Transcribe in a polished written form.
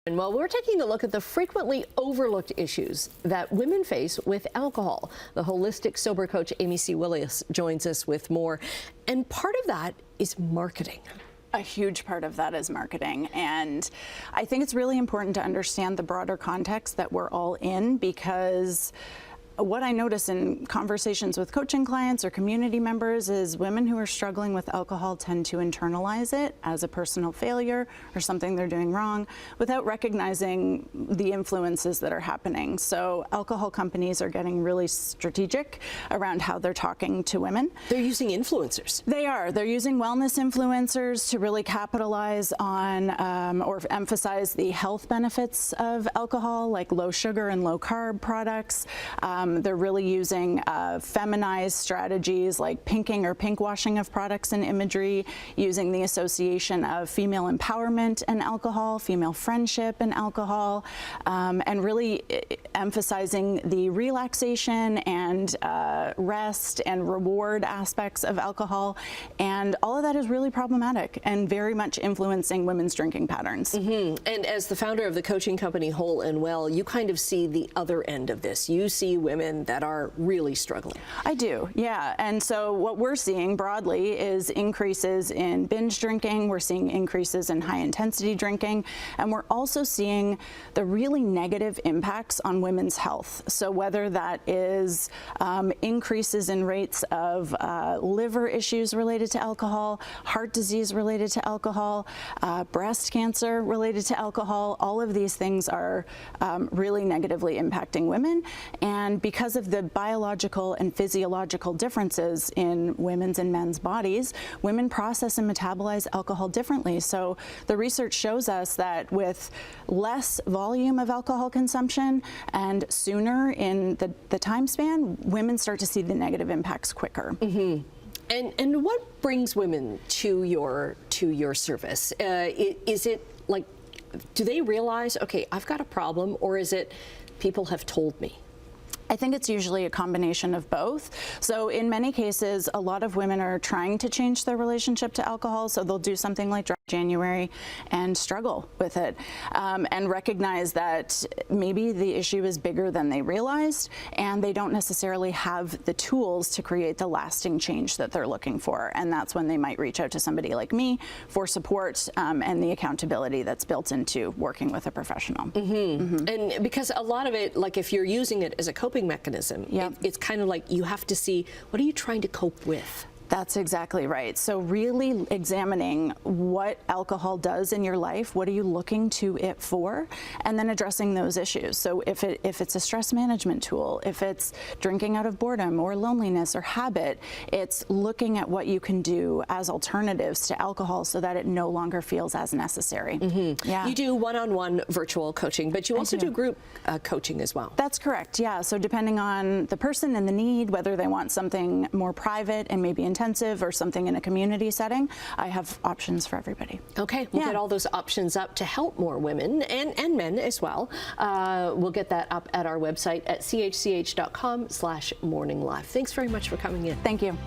And while we're taking a look at the frequently overlooked issues that women face with alcohol, the holistic sober coach Amy C. Willis joins us with more. And part of that is marketing. A huge part of that is marketing. And I think it's really important to understand the broader context that we're all in, because what I notice in conversations with coaching clients or community members is women who are struggling with alcohol tend to internalize it as a personal failure or something they're doing wrong without recognizing the influences that are happening. So alcohol companies are getting really strategic around how they're talking to women. They're using influencers. They are. They're using wellness influencers to really capitalize on or emphasize the health benefits of alcohol, like low sugar and low carb products. They're really using feminized strategies like pinking or pinkwashing of products and imagery, using the association of female empowerment and alcohol, female friendship and alcohol, and really emphasizing the relaxation and rest and reward aspects of alcohol. And all of that is really problematic and very much influencing women's drinking patterns. Mm-hmm. And as the founder of the coaching company Whole and Well, you kind of see the other end of this. You see women that are really struggling. I do, yeah. And so what we're seeing broadly is increases in binge drinking. We're seeing increases in high intensity drinking. And we're also seeing the really negative impacts on women's health. So whether that is increases in rates of liver issues related to alcohol, heart disease related to alcohol, breast cancer related to alcohol, all of these things are really negatively impacting women. And because of the biological and physiological differences in women's and men's bodies, women process and metabolize alcohol differently. So the research shows us that with less volume of alcohol consumption and sooner in the time span, women start to see the negative impacts quicker. Mm-hmm. And what brings women to your service? Is it like, do they realize, okay, I've got a problem, or is it people have told me? I think it's usually a combination of both. So in many cases, a lot of women are trying to change their relationship to alcohol, so they'll do something like Dry January and struggle with it, and recognize that maybe the issue is bigger than they realized, and they don't necessarily have the tools to create the lasting change that they're looking for. And that's when they might reach out to somebody like me for support and the accountability that's built into working with a professional. Mm-hmm. Mm-hmm. And because a lot of it, like if you're using it as a coping mechanism, yep, it's kind of like you have to see, what are you trying to cope with? That's exactly right. So really examining what alcohol does in your life, what are you looking to it for, and then addressing those issues. So if it's a stress management tool, if it's drinking out of boredom or loneliness or habit, it's looking at what you can do as alternatives to alcohol so that it no longer feels as necessary. Mm-hmm. Yeah. You do one-on-one virtual coaching, but you also do group coaching as well. That's correct, yeah. So depending on the person and the need, whether they want something more private and maybe intensive or something in a community setting, I have options for everybody. Okay, we'll get all those options up to help more women and men as well. We'll get that up at our website at chch.com/morninglive. Thanks very much for coming in. Thank you.